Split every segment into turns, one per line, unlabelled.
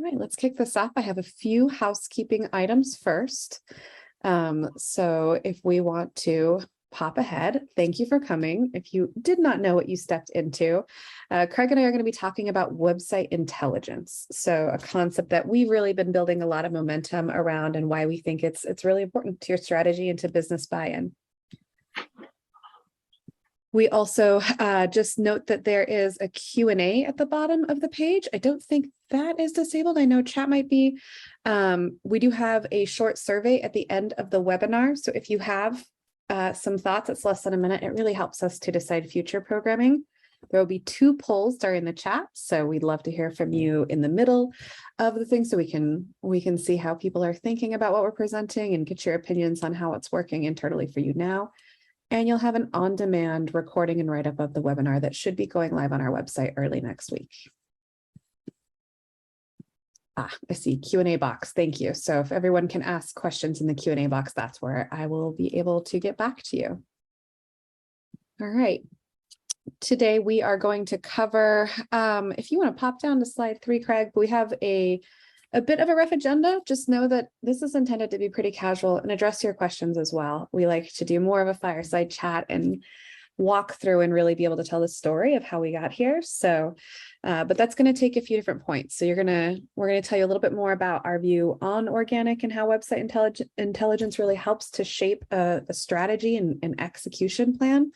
All right, let's kick this off. I have a few housekeeping items first. So if we want to pop ahead, thank you for coming. If you did not know what you stepped into, Craig and I are going to be talking about website intelligence. So a concept that we've really been building a lot of momentum around and why we think it's really important to your strategy and to business buy-in. We also just note that there is a Q&A at the bottom of the page. I don't think that is disabled. I know chat might be. We do have a short survey at the end of the webinar. So if you have some thoughts, it's less than a minute. It really helps us to decide future programming. There will be 2 polls during the chat. So we'd love to hear from you in the middle of the thing so we can see how people are thinking about what we're presenting and get your opinions on how it's working internally for you now. And you'll have an on-demand recording and write-up of the webinar that should be going live on our website early next week. I see Q&A box. Thank you. So if everyone can ask questions in the Q&A box, that's where I will be able to get back to you. All right. Today we are going to cover, if you want to pop down to slide 3, Craig, we have a bit of a rough agenda. Just know that this is intended to be pretty casual and address your questions as well. We like to do more of a fireside chat and walk through and really be able to tell the story of how we got here. So, but that's going to take a few different points. So we're going to tell you a little bit more about our view on organic and how website intelligence really helps to shape a strategy and execution plan.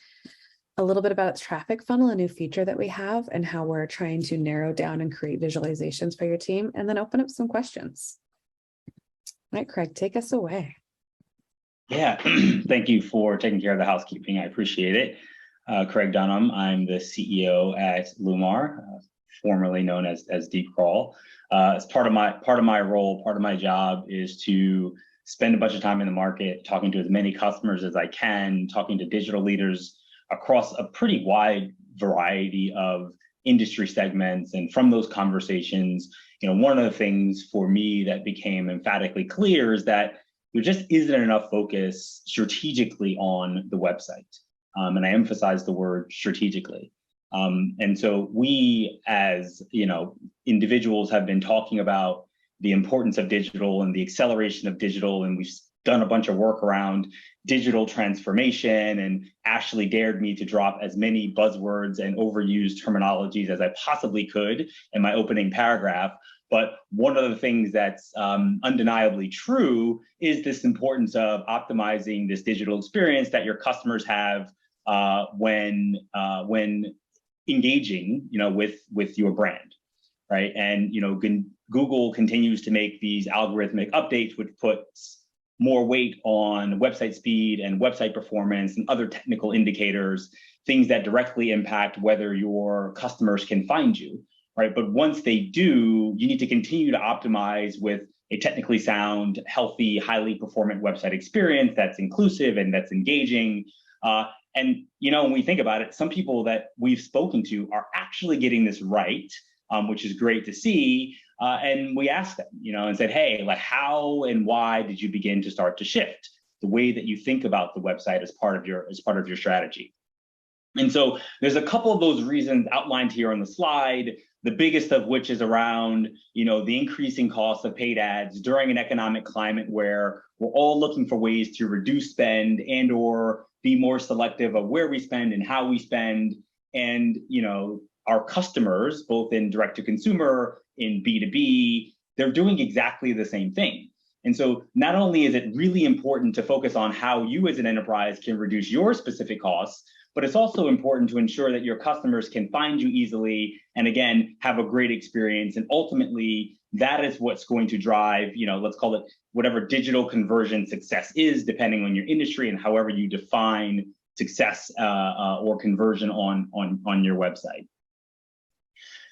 A little bit about its traffic funnel, a new feature that we have, and how we're trying to narrow down and create visualizations for your team, and then open up some questions. All right, Craig, take us away.
Yeah, thank you for taking care of the housekeeping. I appreciate it. Craig Dunham, I'm the CEO at Lumar, formerly known as Deepcrawl. As part of my role, part of my job is to spend a bunch of time in the market, talking to as many customers as I can, talking to digital leaders across a pretty wide variety of industry segments. And from those conversations, one of the things for me that became emphatically clear is that there just isn't enough focus strategically on the website. And I emphasize the word strategically. And so we, as individuals, have been talking about the importance of digital and the acceleration of digital, and we've done a bunch of work around digital transformation, and Ashley dared me to drop as many buzzwords and overused terminologies as I possibly could in my opening paragraph. But one of the things that's undeniably true is this importance of optimizing this digital experience that your customers have when engaging, with your brand, right? And Google continues to make these algorithmic updates, which puts more weight on website speed and website performance and other technical indicators, things that directly impact whether your customers can find you, right? But once they do, you need to continue to optimize with a technically sound, healthy, highly performant website experience that's inclusive and that's engaging. And when we think about it, some people that we've spoken to are actually getting this right, which is great to see. And we asked them, and said, hey, how and why did you begin to start to shift the way that you think about the website as part of your strategy? And so there's a couple of those reasons outlined here on the slide, the biggest of which is around, the increasing cost of paid ads during an economic climate where we're all looking for ways to reduce spend and or be more selective of where we spend and how we spend. And, our customers, both in direct to consumer, in B2B, they're doing exactly the same thing. And so not only is it really important to focus on how you as an enterprise can reduce your specific costs, but it's also important to ensure that your customers can find you easily and, again, have a great experience. And ultimately, that is what's going to drive, let's call it whatever digital conversion success is, depending on your industry and however you define success or conversion on your website.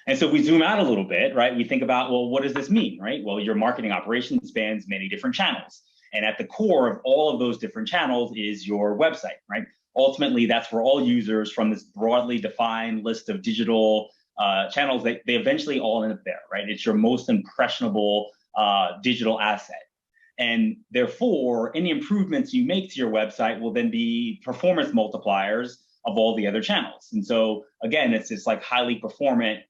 And so if we zoom out a little bit, right, we think about, well, what does this mean, right? Well, your marketing operation spans many different channels. And at the core of all of those different channels is your website, right? Ultimately, that's where all users from this broadly defined list of digital channels, they eventually all end up there, right? It's your most impressionable digital asset. And therefore, any improvements you make to your website will then be performance multipliers of all the other channels. And so, again, it's this highly performant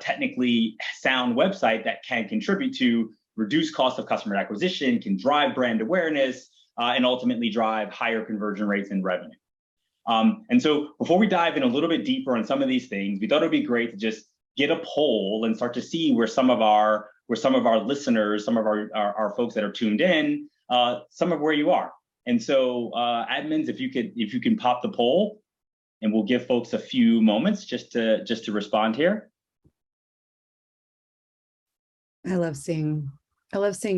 technically sound website that can contribute to reduce cost of customer acquisition, can drive brand awareness, and ultimately drive higher conversion rates and revenue. And so before we dive in a little bit deeper on some of these things, we thought it'd be great to just get a poll and start to see where some of our listeners, some of our folks that are tuned in, some of where you are. And so admins, if you can pop the poll, and we'll give folks a few moments just to respond here.
I love seeing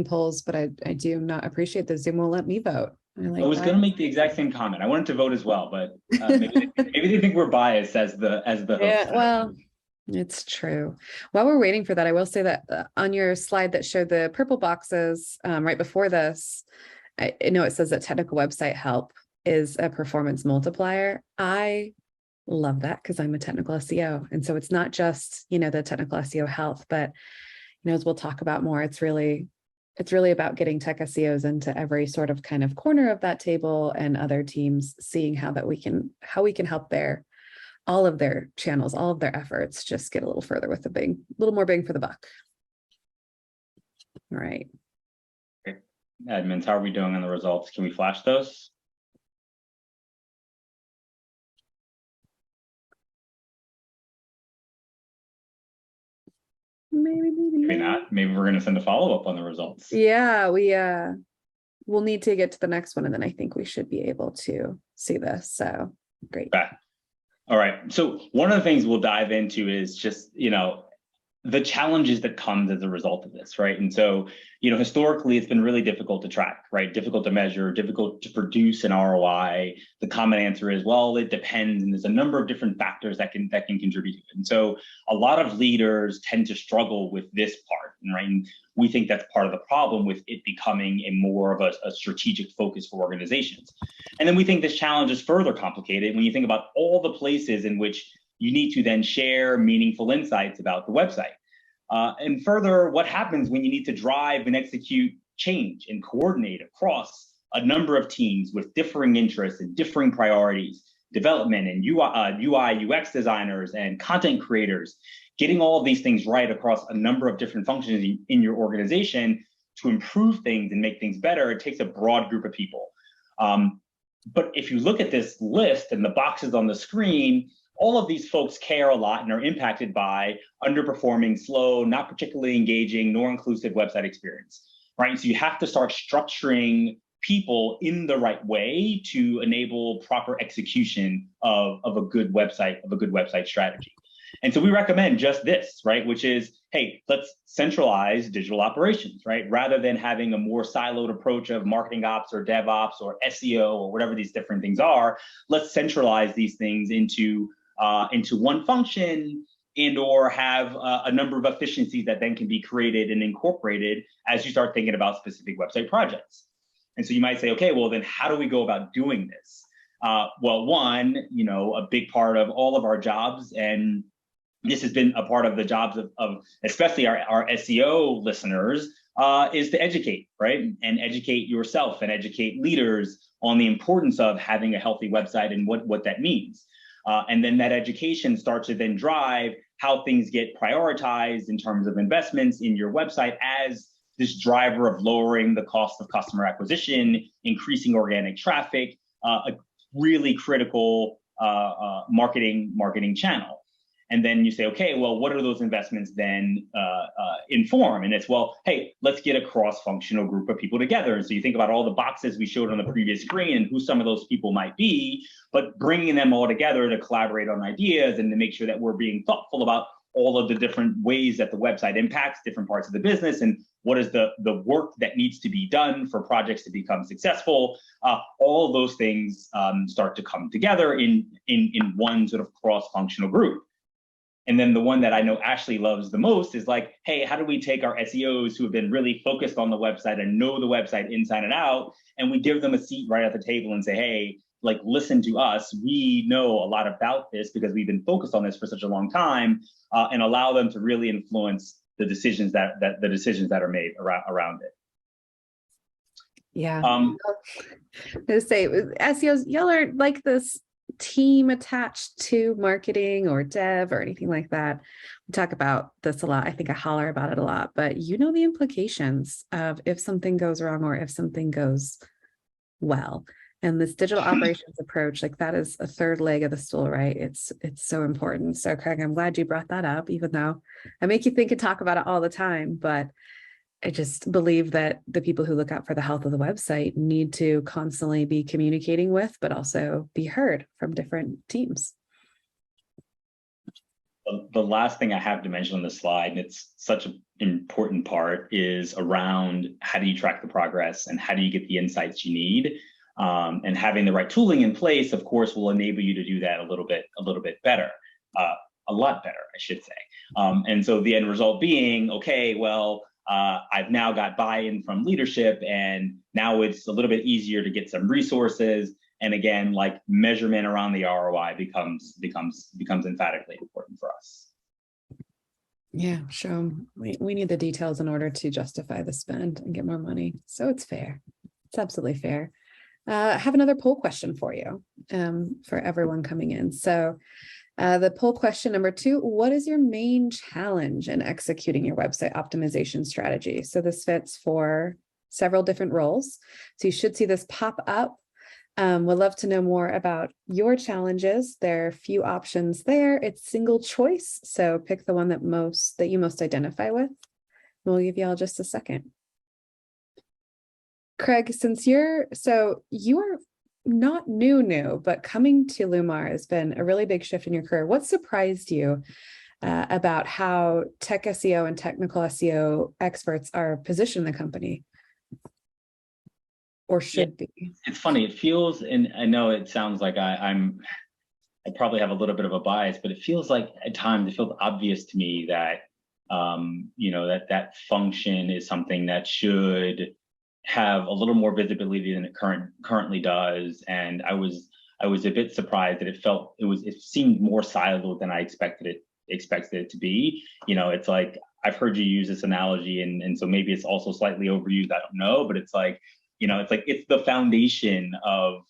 polls, but I do not appreciate that Zoom won't let me vote.
I was going to make the exact same comment. I wanted to vote as well, but maybe they think we're biased as the host.
Yeah, well, it's true. While we're waiting for that, I will say that on your slide that showed the purple boxes right before this, I know it says that technical website help is a performance multiplier. I love that because I'm a technical SEO, and so it's not just the technical SEO health, but as we'll talk about more, it's really about getting tech SEOs into every sort of kind of corner of that table, and other teams seeing how we can help all of their channels, all of their efforts just get a little further with a little more bang for the buck. All right.
Okay. Admins, how are we doing on the results? Can we flash those? Maybe not. Maybe we're going to send a follow-up on the results.
Yeah, we'll need to get to the next one, and then I think we should be able to see this. So great.
Okay. All right. So one of the things we'll dive into is just, the challenges that comes as a result of this, right? And so, historically, it's been really difficult to track, right? Difficult to measure, difficult to produce an ROI. The common answer is, well, it depends, and there's a number of different factors that can contribute to it. And so, a lot of leaders tend to struggle with this part, right? And we think that's part of the problem with it becoming more of a strategic focus for organizations. And then we think this challenge is further complicated when you think about all the places in which you need to then share meaningful insights about the website. And further, what happens when you need to drive and execute change and coordinate across a number of teams with differing interests and differing priorities, development and UI, UX designers and content creators, getting all of these things right across a number of different functions in your organization to improve things and make things better, it takes a broad group of people. But if you look at this list and the boxes on the screen, all of these folks care a lot and are impacted by underperforming, slow, not particularly engaging, nor inclusive website experience, right? So you have to start structuring people in the right way to enable proper execution of a good website strategy. And so we recommend just this, right? Which is, hey, let's centralize digital operations, right? Rather than having a more siloed approach of marketing ops or DevOps or SEO or whatever these different things are, let's centralize these things into one function, and or have a number of efficiencies that then can be created and incorporated as you start thinking about specific website projects. And so you might say, okay, well then how do we go about doing this? Well, one, a big part of all of our jobs, and this has been a part of the jobs of especially our SEO listeners, is to educate, right? And educate yourself and educate leaders on the importance of having a healthy website and what that means. And then that education starts to then drive how things get prioritized in terms of investments in your website as this driver of lowering the cost of customer acquisition, increasing organic traffic, a really critical marketing channel. And then you say, okay, well, what are those investments then inform? And it's, well, hey, let's get a cross-functional group of people together. And so you think about all the boxes we showed on the previous screen and who some of those people might be, but bringing them all together to collaborate on ideas and to make sure that we're being thoughtful about all of the different ways that the website impacts different parts of the business and what is the work that needs to be done for projects to become successful. All of those things start to come together in one sort of cross-functional group. And then the one that I know Ashley loves the most is like, hey, how do we take our SEOs who have been really focused on the website and know the website inside and out, and we give them a seat right at the table and say, hey, like, listen to us. We know a lot about this because we've been focused on this for such a long time, and allow them to really influence the decisions that are made around it.
Yeah. To say SEOs, y'all are like this team attached to marketing or dev or anything like that. We talk about this a lot. I think I holler about it a lot, but you know the implications of if something goes wrong or if something goes well. And this digital operations approach, like that is a third leg of the stool, right? It's so important. So Craig, I'm glad you brought that up, even though I make you think and talk about it all the time, but I just believe that the people who look out for the health of the website need to constantly be communicating with, but also be heard from different teams.
The last thing I have to mention on the slide, and it's such an important part, is around how do you track the progress and how do you get the insights you need? And having the right tooling in place, of course, will enable you to do that a little bit better, a lot better, I should say. And so the end result being, okay, well, I've now got buy-in from leadership, and now it's a little bit easier to get some resources. And again, like measurement around the ROI becomes emphatically important for us.
Yeah, sure. We need the details in order to justify the spend and get more money. So it's fair. It's absolutely fair. I have another poll question for you, for everyone coming in. So the poll question number 2, what is your main challenge in executing your website optimization strategy? So this fits for several different roles. So you should see this pop up. Would love to know more about your challenges. There are a few options there. It's single choice. So pick the one that you most identify with. We'll give you all just a second. Craig, since you are not new, but coming to Lumar has been a really big shift in your career. What surprised you about how tech SEO and technical SEO experts are positioned in the company? Or should be?
It's funny, it feels, and I know it sounds like I probably have a little bit of a bias, but it feels like at times it feels obvious to me that that function is something that should have a little more visibility than it currently does. And I was a bit surprised that it seemed more siloed than I expected it to be. It's like, I've heard you use this analogy, and so maybe it's also slightly overused, I don't know, but it's like, it's the foundation of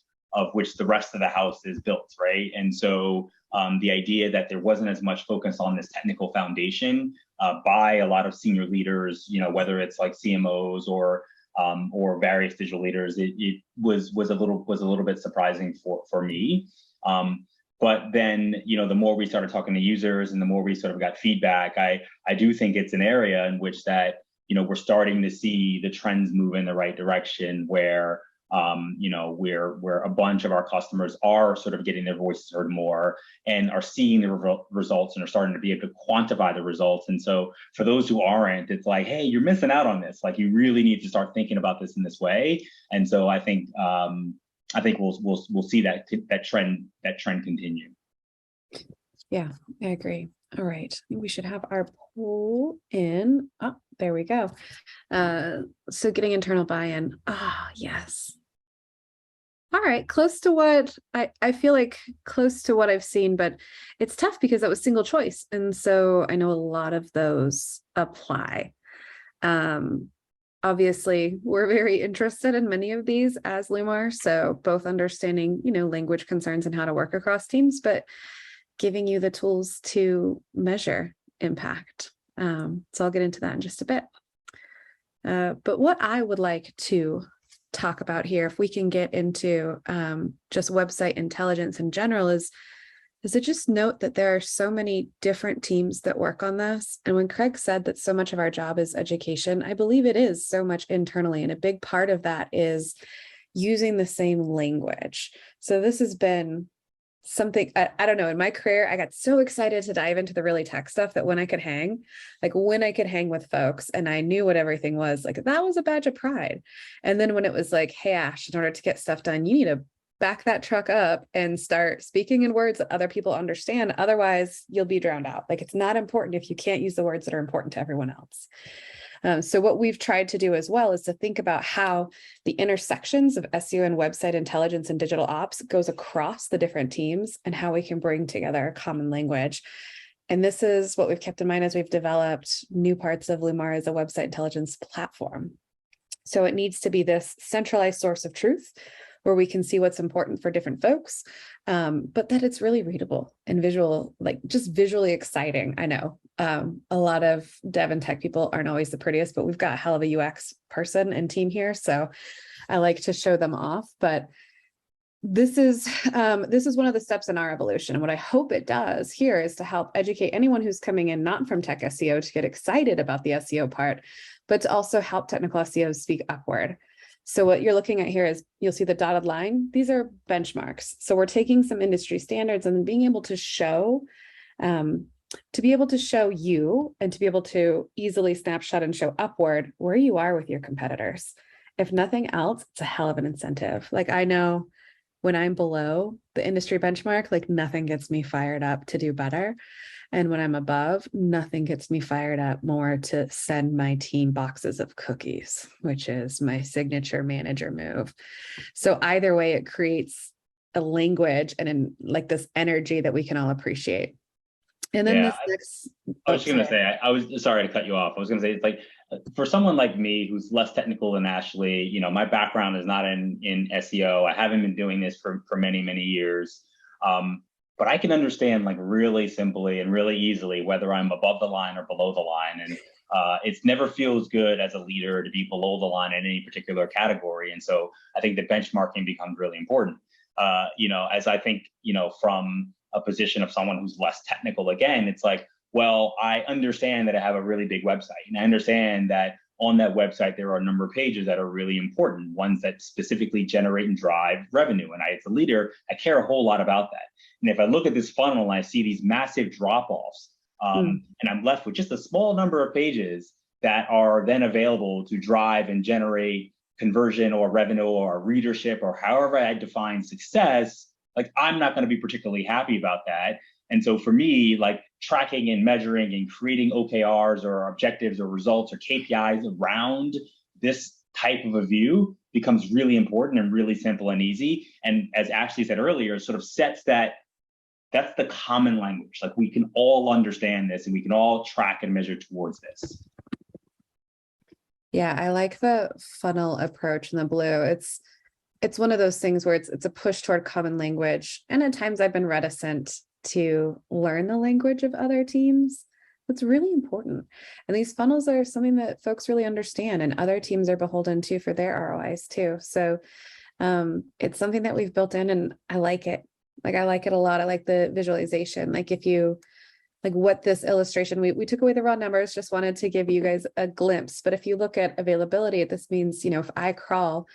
which the rest of the house is built, right? And so the idea that there wasn't as much focus on this technical foundation by a lot of senior leaders, whether it's like CMOs or various digital leaders, it was a little bit surprising for me. But then, the more we started talking to users and the more we sort of got feedback, I do think it's an area in which that, we're starting to see the trends move in the right direction, where where a bunch of our customers are sort of getting their voices heard more and are seeing the results and are starting to be able to quantify the results. And so for those who aren't, it's like, hey, you're missing out on this. Like, you really need to start thinking about this in this way. And so I think we'll see that trend continue.
Yeah, I agree. All right, we should have our poll in. Oh, there we go. So getting internal buy-in. Ah, yes. All right, close to what I feel like close to what I've seen, but it's tough because that was single choice. And so I know a lot of those apply. Obviously, we're very interested in many of these as Lumar. So both understanding, language concerns and how to work across teams, but giving you the tools to measure impact. So I'll get into that in just a bit. But what I would like to talk about here, if we can get into just website intelligence in general, is to just note that there are so many different teams that work on this. And when Craig said that so much of our job is education, I believe it is so much internally. And a big part of that is using the same language. So this has been something, I don't know, in my career, I got so excited to dive into the really tech stuff that when I could hang with folks and I knew what everything was, like, that was a badge of pride. And then when it was like, hey, Ash, in order to get stuff done, you need to back that truck up and start speaking in words that other people understand. Otherwise, you'll be drowned out. Like, it's not important if you can't use the words that are important to everyone else. So what we've tried to do as well is to think about how the intersections of SEO and website intelligence and digital ops goes across the different teams and how we can bring together a common language. And this is what we've kept in mind as we've developed new parts of Lumar as a website intelligence platform. So it needs to be this centralized source of truth where we can see what's important for different folks, but that it's really readable and visual, like just visually exciting. I know a lot of dev and tech people aren't always the prettiest, but we've got a hell of a UX person and team here. So I like to show them off, but this is one of the steps in our evolution. And what I hope it does here is to help educate anyone who's coming in not from tech SEO to get excited about the SEO part, but to also help technical SEOs speak upward. So what you're looking at here is, you'll see the dotted line. These are benchmarks. So we're taking some industry standards and being able to show, to be able to show you and to be able to easily snapshot and show upward where you are with your competitors. If nothing else, it's a hell of an incentive. Like, I know when I'm below the industry benchmark, like nothing gets me fired up to do better. And when I'm above, nothing gets me fired up more to send my team boxes of cookies, which is my signature manager move. So either way, it creates a language and like this energy that we can all appreciate. And then this next,
I was just going to say, I was sorry to cut you off. I was going to say, it's like, for someone like me who's less technical than Ashley, you know, my background is not in SEO. I haven't been doing this for many, many years. But I can understand, like, really simply and really easily whether I'm above the line or below the line. And it never feels good as a leader to be below the line in any particular category. And so I think the benchmarking becomes really important. You know, as I think, you know, from a position of someone who's less technical, again, it's like, well, I understand that I have a really big website, and I understand that on that website, there are a number of pages that are really important, ones that specifically generate and drive revenue. And I, as a leader, I care a whole lot about that. And if I look at this funnel and I see these massive drop-offs, and I'm left with just a small number of pages that are then available to drive and generate conversion or revenue or readership or however I define success, like, I'm not going to be particularly happy about that. And so for me, like, tracking and measuring and creating OKRs or objectives or results or KPIs around this type of a view becomes really important and really simple and easy. And as Ashley said earlier, sort of sets that's the common language. Like, we can all understand this and we can all track and measure towards this.
Yeah, I like the funnel approach in the blue. It's one of those things where it's a push toward common language. And at times I've been reticent to learn the language of other teams. It's really important. And these funnels are something that folks really understand, and other teams are beholden to for their ROIs too. So it's something that we've built in, and I like it. Like, I like it a lot. I like the visualization. Like, if you like what this illustration, we took away the raw numbers, just wanted to give you guys a glimpse. But if you look at availability, this means, you know, if I crawl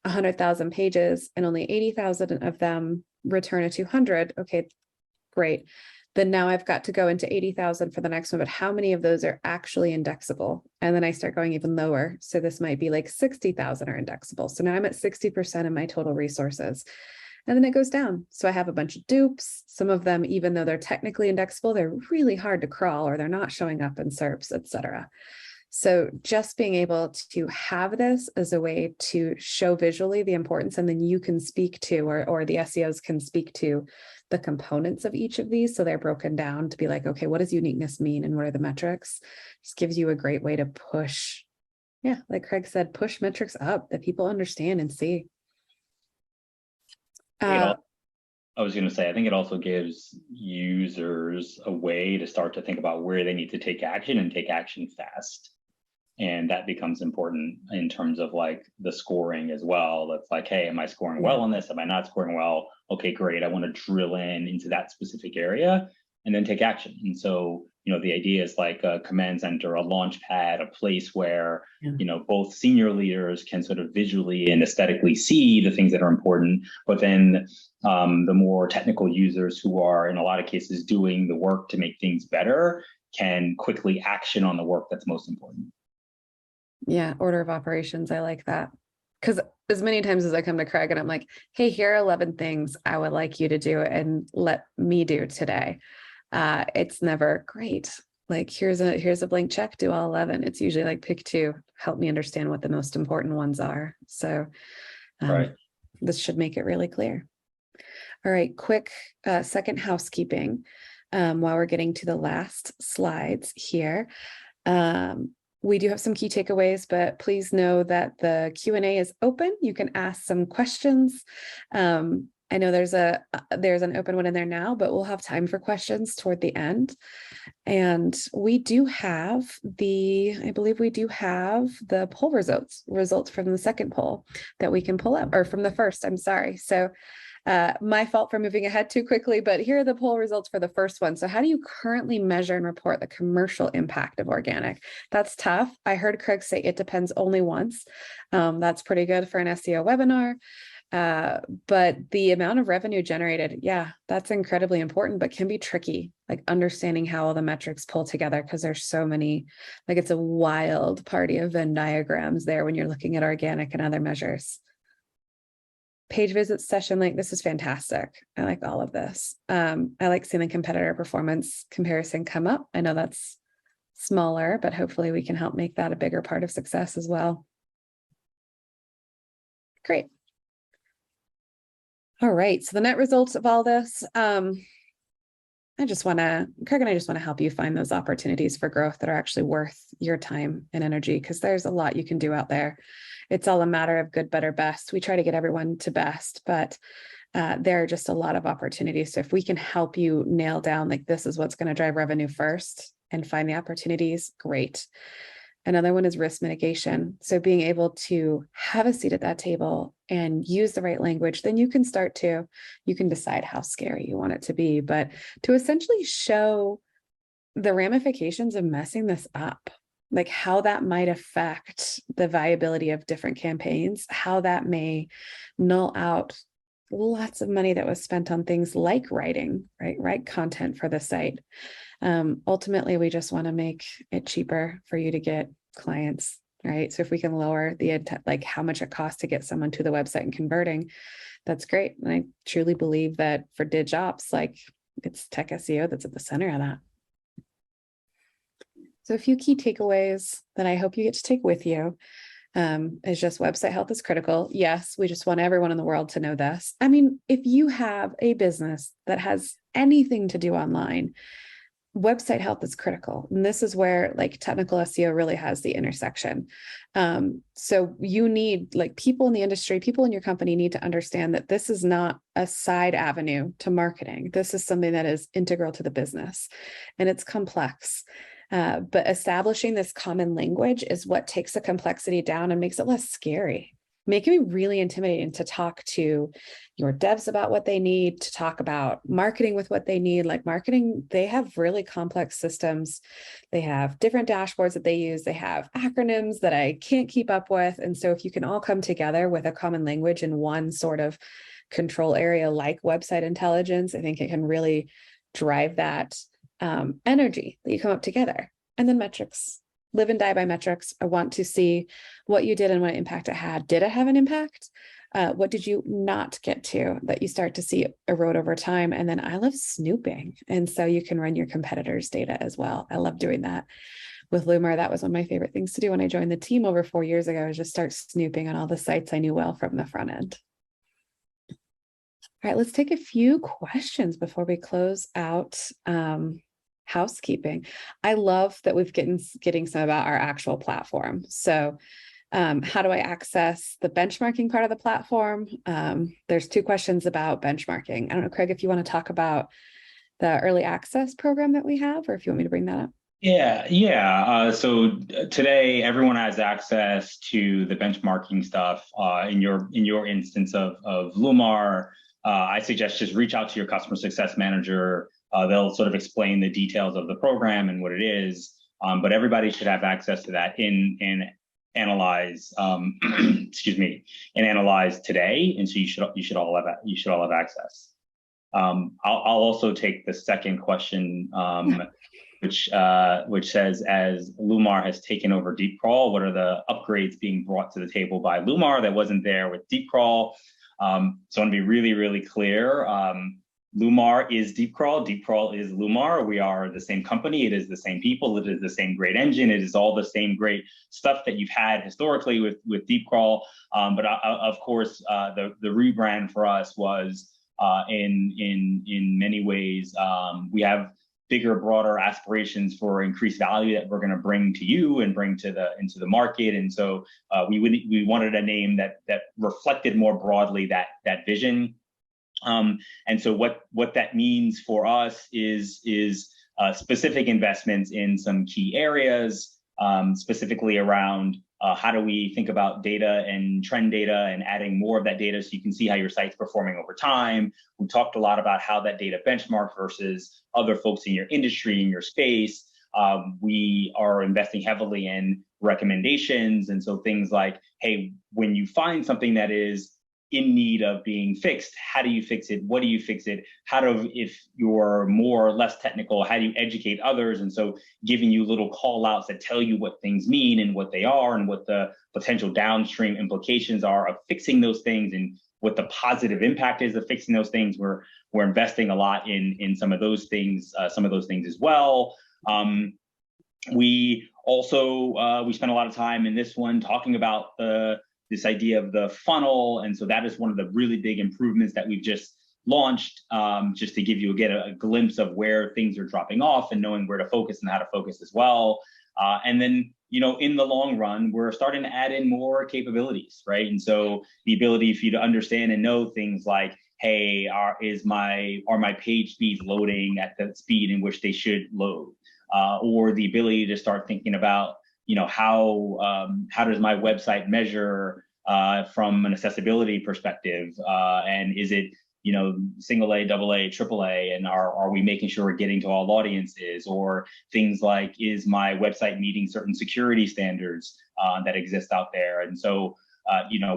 100,000 pages and only 80,000 of them return a 200, okay, great. Then now I've got to go into 80,000 for the next one, but how many of those are actually indexable? And then I start going even lower. So this might be like 60,000 are indexable. So now I'm at 60% of my total resources. And then it goes down. So I have a bunch of dupes. Some of them, even though they're technically indexable, they're really hard to crawl, or they're not showing up in SERPs, etc. So just being able to have this as a way to show visually the importance, and then you can speak to, or the SEOs can speak to the components of each of these. So they're broken down to be like, okay, what does uniqueness mean? And what are the metrics? Just gives you a great way to push. Yeah, like Craig said, push metrics up that people understand and see.
I was going to say, I think it also gives users a way to start to think about where they need to take action and take action fast. And that becomes important in terms of like the scoring as well. That's like, hey, am I scoring well on this? Am I not scoring well? Okay, great. I want to drill into that specific area and then take action. And so, you know, the idea is like a command center, a launch pad, a place where, you know, both senior leaders can sort of visually and aesthetically see the things that are important, but then the more technical users who are in a lot of cases doing the work to make things better can quickly action on the work that's most important.
Yeah, order of operations. I like that. Because as many times as I come to Craig and I'm like, hey, here are 11 things I would like you to do and let me do today. It's never great. Like, here's a blank check, do all 11. It's usually like, pick two, help me understand what the most important ones are. So this should make it really clear. All right, quick second housekeeping while we're getting to the last slides here. we do have some key takeaways, but please know that the Q&A is open. You can ask some questions. I know there's an open one in there now, but we'll have time for questions toward the end. And we do have I believe we do have the poll results from the second poll that we can pull up, or from the first, I'm sorry. So my fault for moving ahead too quickly, but here are the poll results for the first one. So how do you currently measure and report the commercial impact of organic? That's tough. I heard Craig say it depends only once. That's pretty good for an SEO webinar. But the amount of revenue generated, yeah, that's incredibly important, but can be tricky, like understanding how all the metrics pull together, because there's so many, like it's a wild party of Venn diagrams there when you're looking at organic and other measures. Page visits, session link, this is fantastic. I like all of this. I like seeing the competitor performance comparison come up. I know that's smaller, but hopefully we can help make that a bigger part of success as well. Great. All right, so the net results of all this, Craig and I just want to help you find those opportunities for growth that are actually worth your time and energy, because there's a lot you can do out there. It's all a matter of good, better, best. We try to get everyone to best, but there are just a lot of opportunities. So if we can help you nail down, like, this is what's going to drive revenue first and find the opportunities, great. Another one is risk mitigation. So being able to have a seat at that table and use the right language, then you can decide how scary you want it to be, but to essentially show the ramifications of messing this up, like how that might affect the viability of different campaigns, how that may null out lots of money that was spent on things like writing, right content for the site. Ultimately, we just want to make it cheaper for you to get clients, right? So if we can lower like how much it costs to get someone to the website and converting, that's great. And I truly believe that for DigOps, like, it's tech SEO that's at the center of that. So a few key takeaways that I hope you get to take with you is just website health is critical. Yes, we just want everyone in the world to know this. I mean, if you have a business that has anything to do online, website health is critical. And this is where, like, technical SEO really has the intersection. So you need, like, people in the industry, people in your company need to understand that this is not a side avenue to marketing. This is something that is integral to the business, and it's complex. But establishing this common language is what takes the complexity down and makes it less scary. Make it really intimidating to talk to your devs about what they need, to talk about marketing with what they need. Like, marketing, they have really complex systems. They have different dashboards that they use. They have acronyms that I can't keep up with. And so if you can all come together with a common language in one sort of control area like website intelligence, I think it can really drive that energy that you come up together. And then metrics. Live and die by metrics. I want to see what you did and what impact it had. Did it have an impact? What did you not get to that you start to see erode over time? And then I love snooping. And so you can run your competitors' data as well. I love doing that. With Lumar, that was one of my favorite things to do when I joined the team over 4 years ago, is just start snooping on all the sites I knew well from the front end. All right, let's take a few questions before we close out. Housekeeping. I love that we've getting some about our actual platform. So how do I access the benchmarking part of the platform? There's 2 questions about benchmarking. I don't know, Craig, if you want to talk about the early access program that we have, or if you want me to bring that up.
Yeah. So today, everyone has access to the benchmarking stuff. In your instance of Lumar, I suggest just reach out to your customer success manager. They'll sort of explain the details of the program and what it is, but everybody should have access to that in Analyze. Excuse me, in Analyze today, and so you should all have access. I'll also take the second question, which says, as Lumar has taken over Deepcrawl, what are the upgrades being brought to the table by Lumar that wasn't there with Deepcrawl? So I want to be really, really clear. Lumar is Deepcrawl. Deepcrawl is Lumar. We are the same company. It is the same people. It is the same great engine. It is all the same great stuff that you've had historically with Deepcrawl. But of course, the rebrand for us was in many ways, we have bigger, broader aspirations for increased value that we're going to bring to you and bring to into the market. And so we wanted a name that reflected more broadly that vision. And so what that means for us is specific investments in some key areas, specifically around how do we think about data and trend data and adding more of that data so you can see how your site's performing over time. We talked a lot about how that data benchmarks versus other folks in your industry, in your space. We are investing heavily in recommendations. And so things like, hey, when you find something that is in need of being fixed, how do you fix it? What do you fix it? If you're more or less technical, how do you educate others? And so giving you little call outs that tell you what things mean and what they are and what the potential downstream implications are of fixing those things and what the positive impact is of fixing those things. We're investing a lot in some of those things as well. We also, we spent a lot of time in this one talking about this idea of the funnel. And so that is one of the really big improvements that we've just launched, just to give you a glimpse of where things are dropping off and knowing where to focus and how to focus as well. And then, in the long run, we're starting to add in more capabilities, right? And so the ability for you to understand and know things like, hey, are my page speeds loading at the speed in which they should load? Or the ability to start thinking about, how does my website measure from an accessibility perspective? And is it, single A, double A, triple A? And are we making sure we're getting to all audiences? Or things like, is my website meeting certain security standards that exist out there? And so,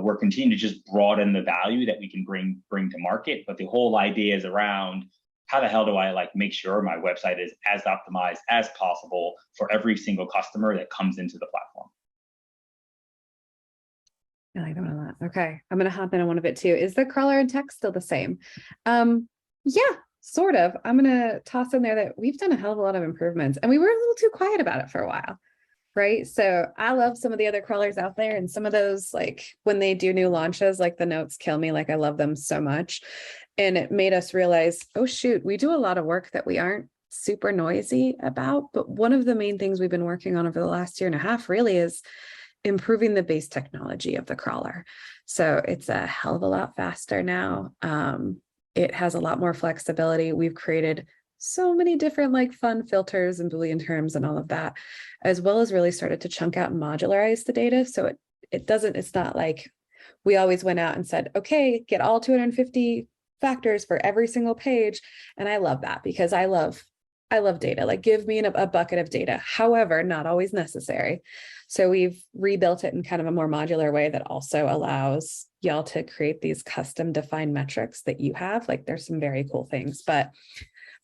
we're continuing to just broaden the value that we can bring to market. But the whole idea is around, how the hell do I make sure my website is as optimized as possible for every single customer that comes into the platform?
I like that. Okay, I'm going to hop in on one of it too. Is the crawler and text still the same? Yeah, sort of. I'm going to toss in there that we've done a hell of a lot of improvements, and we were a little too quiet about it for a while. Right. So I love some of the other crawlers out there, and some of those, like when they do new launches, like the notes kill me. Like I love them so much. And it made us realize, oh, shoot, we do a lot of work that we aren't super noisy about. But one of the main things we've been working on over the last year and a half really is improving the base technology of the crawler. So it's a hell of a lot faster now. It has a lot more flexibility. We've created so many different fun filters and Boolean terms and all of that, as well as really started to chunk out and modularize the data. So it's not like we always went out and said, okay, get all 250 factors for every single page. And I love that, because I love data. Give me a bucket of data. However, not always necessary. So we've rebuilt it in kind of a more modular way that also allows y'all to create these custom defined metrics that you have. There's some very cool things, but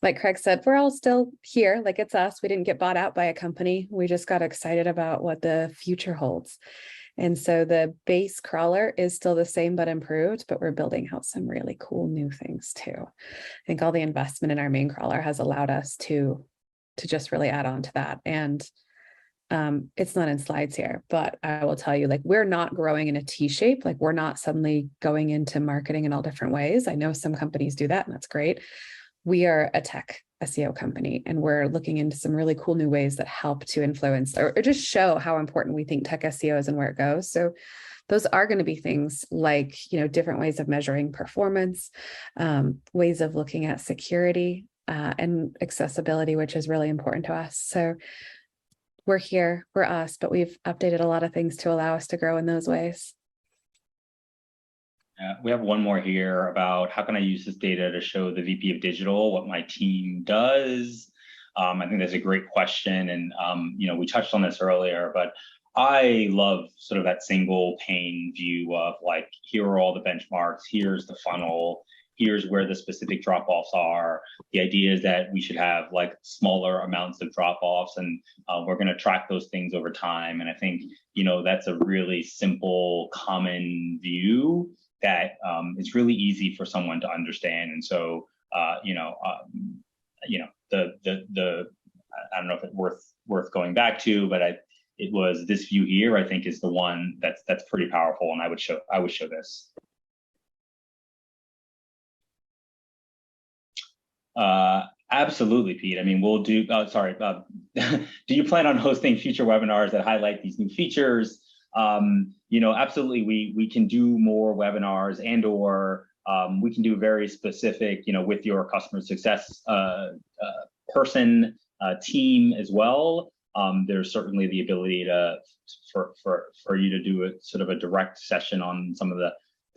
like Craig said, we're all still here. It's us. We didn't get bought out by a company. We just got excited about what the future holds. And so the base crawler is still the same, but improved, but we're building out some really cool new things too. I think all the investment in our main crawler has allowed us to just really add on to that. And it's not in slides here, but I will tell you, we're not growing in a T shape. We're not suddenly going into marketing in all different ways. I know some companies do that, and that's great. We are a tech SEO company, and we're looking into some really cool new ways that help to influence or just show how important we think tech SEO is and where it goes. So those are going to be things like, different ways of measuring performance, ways of looking at security and accessibility, which is really important to us. So we're here, we're us, but we've updated a lot of things to allow us to grow in those ways.
We have one more here about how can I use this data to show the VP of Digital what my team does. I think that's a great question. And, we touched on this earlier, but I love sort of that single pane view of here are all the benchmarks, here's the funnel, here's where the specific drop-offs are. The idea is that we should have smaller amounts of drop-offs, and we're going to track those things over time. And I think, that's a really simple, common view that it's really easy for someone to understand. And so, I don't know if it's worth going back to, but it was this view here, I think, is the one that's pretty powerful. And I would show this. Absolutely, Pete. I mean, we'll do, do you plan on hosting future webinars that highlight these new features? Absolutely, we can do more webinars and/or we can do very specific, with your customer success person, team as well. There's certainly the ability for you to do a sort of a direct session on some of the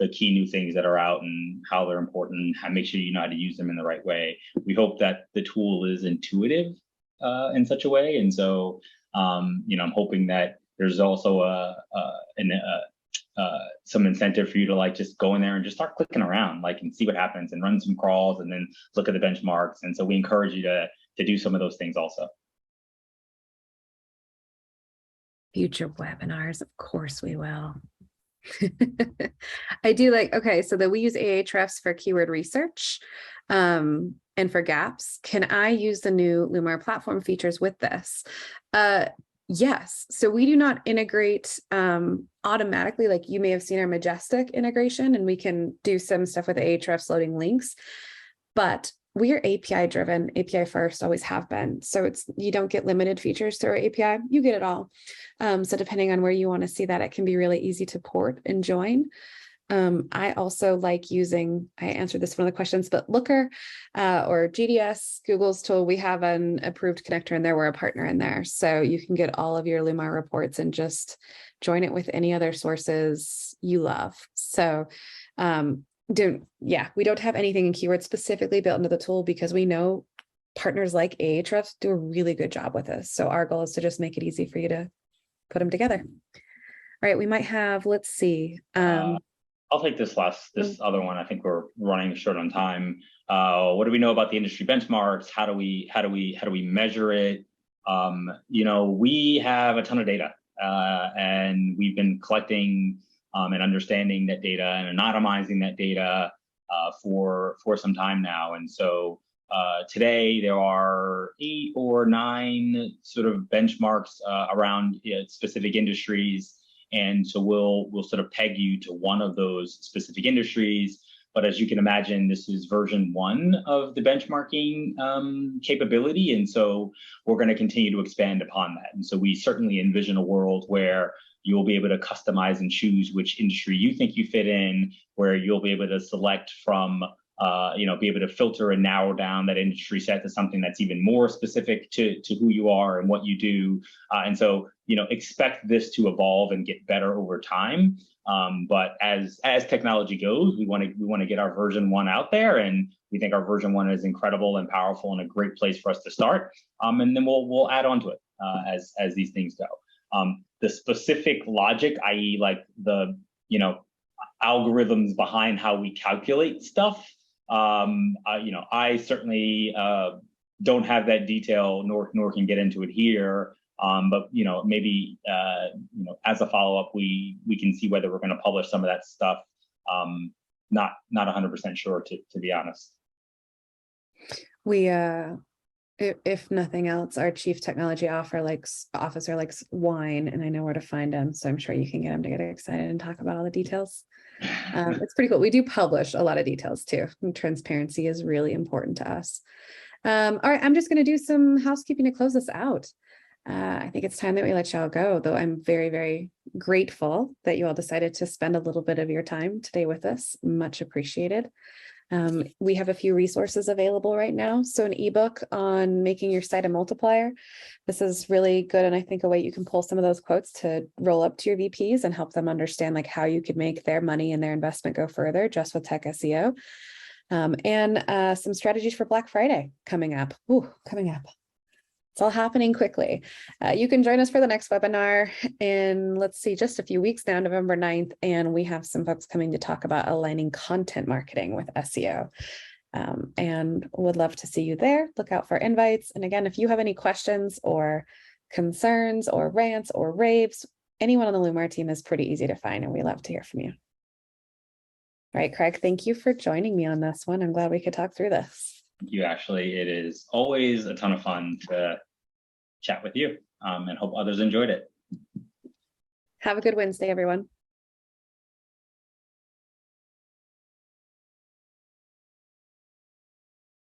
key new things that are out and how they're important, and make sure you know how to use them in the right way. We hope that the tool is intuitive in such a way. And so, I'm hoping that there's also some incentive for you to just go in there and just start clicking around, and see what happens and run some crawls and then look at the benchmarks. And so we encourage you to do some of those things also.
Future webinars, of course we will. I do okay, so that we use Ahrefs for keyword research and for gaps. Can I use the new Lumar platform features with this? Yes. So we do not integrate automatically. Like you may have seen our Majestic integration, and we can do some stuff with Ahrefs loading links, but we are API driven, API first, always have been. So you don't get limited features through our API, you get it all. So depending on where you want to see that, it can be really easy to port and join. I also like using, I answered this one of the questions, but Looker or GDS, Google's tool, we have an approved connector in there. We're a partner in there. So you can get all of your Lumar reports and just join it with any other sources you love. So we don't have anything in keywords specifically built into the tool because we know partners like Ahrefs do a really good job with this. So our goal is to just make it easy for you to put them together. All right, we might have, let's see.
I'll take this other one. I think we're running short on time. What do we know about the industry benchmarks? How do we measure it? We have a ton of data, and we've been collecting and understanding that data and anonymizing that data for some time now. And so today there are 8 or 9 sort of benchmarks around specific industries. And so we'll sort of peg you to one of those specific industries. But as you can imagine, this is version 1 of the benchmarking capability. And so we're going to continue to expand upon that. And so we certainly envision a world where you'll be able to customize and choose which industry you think you fit in, where you'll be able to select from, be able to filter and narrow down that industry set to something that's even more specific to who you are and what you do. And so, expect this to evolve and get better over time. But as technology goes, we want to get our version 1 out there, and we think our version 1 is incredible and powerful and a great place for us to start. And then we'll add on to it as these things go. The specific logic, i.e., the algorithms behind how we calculate stuff, I certainly don't have that detail, nor can get into it here. But maybe as a follow-up, we can see whether we're going to publish some of that stuff. Not 100% sure, to be honest.
We if nothing else, our chief technology officer likes wine, and I know where to find him, so I'm sure you can get him to get excited and talk about all the details. It's pretty cool. We do publish a lot of details too, and transparency is really important to us. All right, I'm just going to do some housekeeping to close this out. I think it's time that we let y'all go, though I'm very, very grateful that you all decided to spend a little bit of your time today with us. Much appreciated. We have a few resources available right now. So an ebook on making your site a multiplier. This is really good, and I think a way you can pull some of those quotes to roll up to your VPs and help them understand how you could make their money and their investment go further just with tech SEO. And some strategies for Black Friday coming up. It's all happening quickly. You can join us for the next webinar in, let's see, just a few weeks now, November 9th, and we have some folks coming to talk about aligning content marketing with SEO. And would love to see you there. Look out for invites. And again, if you have any questions or concerns or rants or raves, anyone on the Lumar team is pretty easy to find, and we love to hear from you. All right, Craig, thank you for joining me on this one. I'm glad we could talk through this.
Thank you, Ashley. It is always a ton of fun to chat with you, and hope others enjoyed it.
Have a good Wednesday, everyone.